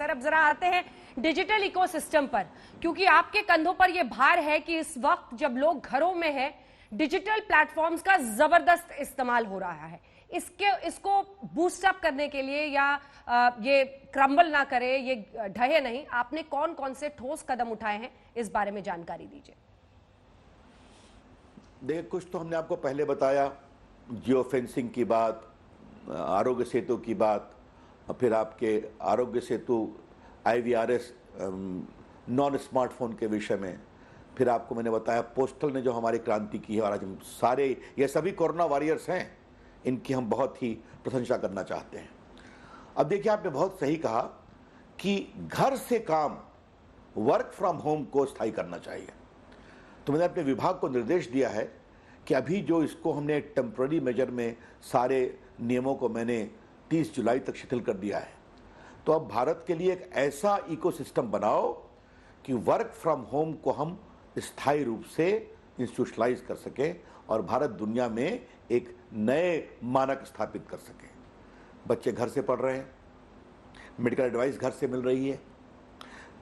Sir अब जरा आते हैं डिजिटल इकोसिस्टम पर, क्योंकि आपके कंधों पर यह भार है कि इस वक्त जब लोग घरों में हैं, डिजिटल प्लेटफॉर्म्स का जबरदस्त इस्तेमाल हो रहा है। इसको बूस्ट अप करने के लिए या ये क्रम्बल ना करे, ये ढहे नहीं, आपने कौन कौन से ठोस कदम उठाए हैं, इस बारे में जानकारी दीजिए। देखिए, कुछ तो हमने आपको पहले बताया, जियो फेंसिंग की बात, आरोग्य सेतु की बात, फिर आपके Aarogya Setu IVRS non smartphone के विषय में, फिर आपको मैंने बताया पोस्टल ने जो हमारी क्रांति की है, और आज हम सारे ये सभी कोरोना वॉरियर्स हैं, इनकी हम बहुत ही प्रशंसा करना चाहते हैं। अब देखिए, आपने बहुत सही कहा कि घर से काम, वर्क फ्रॉम होम को स्थायी करना चाहिए। तो मैंने अपने विभाग को निर्देश दिया है कि अभी जो इसको हमने टेम्पररी मेजर में सारे नियमों को मैंने 30 जुलाई तक शिथिल कर दिया है। तो अब भारत के लिए एक ऐसा इकोसिस्टम बनाओ कि वर्क फ्रॉम होम को हम स्थायी रूप से इंस्टीट्यूशनलाइज कर सकें और भारत दुनिया में एक नए मानक स्थापित कर सके। बच्चे घर से पढ़ रहे हैं, मेडिकल एडवाइस घर से मिल रही है,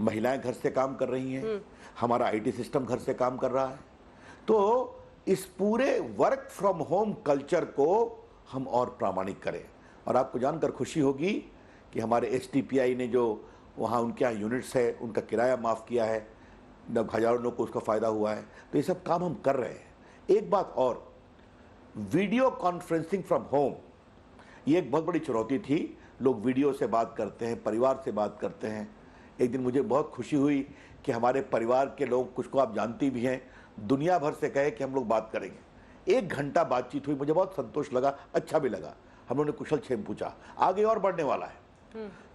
महिलाएं घर से काम कर रही हैं, हमारा IT सिस्टम घर से काम कर रहा है। तो इस पूरे वर्क फ्रॉम होम कल्चर को हम और प्रामाणिक करें। और आपको जानकर खुशी होगी कि हमारे STPI ने जो वहाँ उनके यहाँ यूनिट्स है, उनका किराया माफ़ किया है, हज़ारों लोग को उसका फ़ायदा हुआ है। तो ये सब काम हम कर रहे हैं। एक बात और, वीडियो कॉन्फ्रेंसिंग फ्रॉम होम, ये एक बहुत बड़ी चुनौती थी। लोग वीडियो से बात करते हैं, परिवार से बात करते हैं। एक दिन मुझे बहुत खुशी हुई कि हमारे परिवार के लोग, कुछ को आप जानती भी हैं, दुनिया भर से कहे कि हम लोग बात करेंगे। 1 घंटा बातचीत हुई, मुझे बहुत संतोष लगा, अच्छा भी लगा। हम लोगों ने कुशल क्षेम पूछा, आगे और बढ़ने वाला है।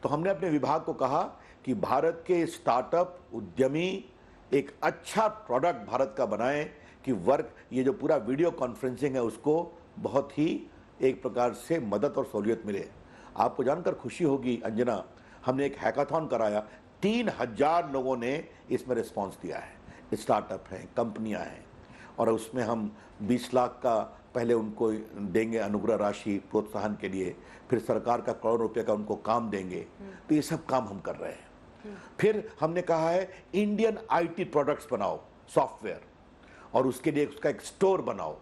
तो हमने अपने विभाग को कहा कि भारत के स्टार्टअप उद्यमी एक अच्छा प्रोडक्ट भारत का बनाएं कि वर्क, ये जो पूरा वीडियो कॉन्फ्रेंसिंग है, उसको बहुत ही एक प्रकार से मदद और सहूलियत मिले। आपको जानकर खुशी होगी अंजना, हमने एक हैकाथॉन कराया, 3000 लोगों ने इसमें रिस्पांस दिया है। स्टार्टअप हैं, कंपनियां हैं, और उसमें हम 20 लाख का पहले उनको देंगे अनुग्रह राशि प्रोत्साहन के लिए, फिर सरकार का करोड़ रुपए का उनको काम देंगे। तो ये सब काम हम कर रहे हैं। फिर हमने कहा है इंडियन IT प्रोडक्ट्स बनाओ, सॉफ्टवेयर, और उसके लिए उसका एक स्टोर बनाओ,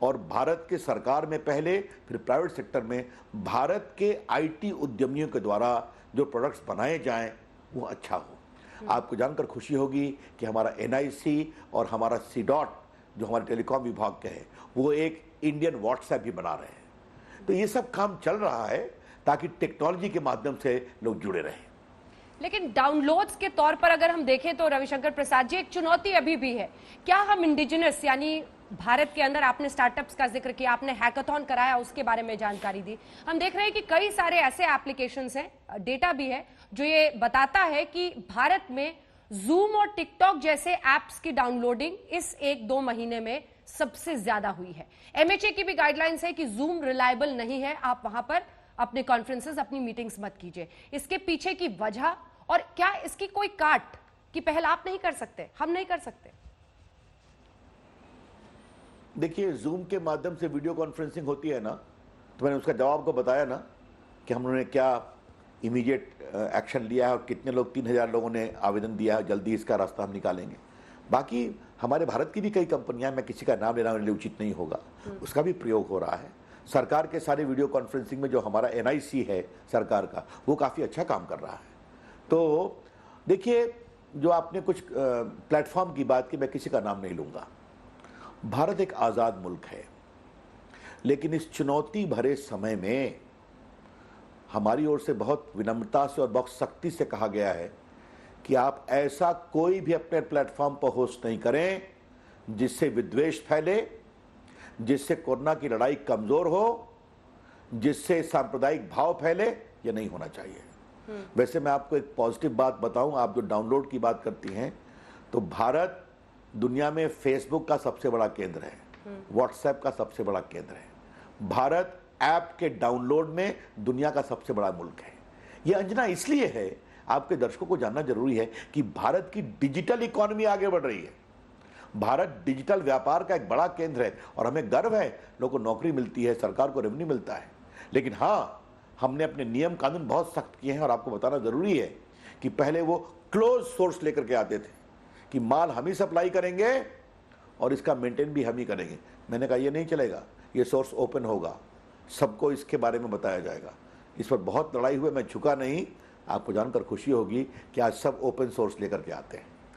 और भारत के सरकार में पहले, फिर प्राइवेट सेक्टर में भारत के IT उद्यमियों के द्वारा जो प्रोडक्ट्स बनाए जाएं वो अच्छा हो। आपको जानकर खुशी होगी कि हमारा NIC और हमारा CDOT जो हमारे टेलीकॉम विभाग के हैं, वो एक इंडियन WhatsApp भी बना रहे हैं। तो ये सब काम चल रहा है ताकि टेक्नोलॉजी के माध्यम से लोग जुड़े रहें। लेकिन डाउनलोड्स के तौर पर अगर हम देखें तो रविशंकर प्रसाद जी, एक चुनौती अभी भी है। क्या हम इंडिजिनस, यानी भारत के अंदर, आपने स्टार्टअप्स का जिक्र किया, आपने हैकाथॉन कराया, उसके बारे में जानकारी दी, हम देख रहे हैं कि कई सारे ऐसे एप्लीकेशंस हैं, डेटा भी है जो ये बताता है कि भारत में जूम और टिकटॉक जैसे एप्स की डाउनलोडिंग इस 1-2 महीने में सबसे ज्यादा हुई है। MHA की भी गाइडलाइंस है कि जूम रिलायबल नहीं है, आप वहां पर अपने कॉन्फ्रेंसेस, अपनी मीटिंग्स मत कीजिए। इसके पीछे की वजह, और क्या इसकी कोई काट की पहल आप नहीं कर सकते, हम नहीं कर सकते? देखिए, जूम के माध्यम से वीडियो कॉन्फ्रेंसिंग होती है ना, तो मैंने उसका जवाब को बताया ना कि हम लोगों ने क्या इमीडिएट एक्शन लिया है और कितने लोग, 3000 लोगों ने आवेदन दिया है। जल्दी इसका रास्ता हम निकालेंगे। बाकी हमारे भारत की भी कई कंपनियां, मैं किसी का नाम लेना मेरे लिए उचित नहीं होगा, उसका भी प्रयोग हो रहा है। सरकार के सारे वीडियो कॉन्फ्रेंसिंग में जो हमारा NIC है सरकार का, वो काफ़ी अच्छा काम कर रहा है। तो देखिए, जो आपने कुछ प्लेटफॉर्म की बात की, मैं किसी का नाम नहीं लूँगा। भारत एक आज़ाद मुल्क है, लेकिन इस चुनौती भरे समय में हमारी ओर से बहुत विनम्रता से और बहुत सख्ती से कहा गया है कि आप ऐसा कोई भी अपने प्लेटफॉर्म पर होस्ट नहीं करें जिससे विद्वेष फैले, जिससे कोरोना की लड़ाई कमजोर हो, जिससे सांप्रदायिक भाव फैले। ये नहीं होना चाहिए। वैसे मैं आपको एक पॉजिटिव बात बताऊं, आप जो डाउनलोड की बात करती हैं, तो भारत दुनिया में फेसबुक का सबसे बड़ा केंद्र है, व्हाट्सएप का सबसे बड़ा केंद्र है। भारत ऐप के डाउनलोड में दुनिया का सबसे बड़ा मुल्क है। यह अंजना इसलिए है, आपके दर्शकों को जानना जरूरी है कि भारत की डिजिटल इकोनॉमी आगे बढ़ रही है। भारत डिजिटल व्यापार का एक बड़ा केंद्र है और हमें गर्व है, लोगों को नौकरी मिलती है, सरकार को रेवेन्यू मिलता है। लेकिन हाँ, हमने अपने नियम कानून बहुत सख्त किए हैं और आपको बताना जरूरी है कि पहले वो क्लोज सोर्स लेकर के आते थे कि माल हम ही सप्लाई करेंगे और इसका मेंटेन भी हम ही करेंगे। मैंने कहा ये नहीं चलेगा, ये सोर्स ओपन होगा, सबको इसके बारे में बताया जाएगा। इस पर बहुत लड़ाई हुई, मैं झुका नहीं। आपको जानकर खुशी होगी कि आज सब ओपन सोर्स लेकर के आते हैं।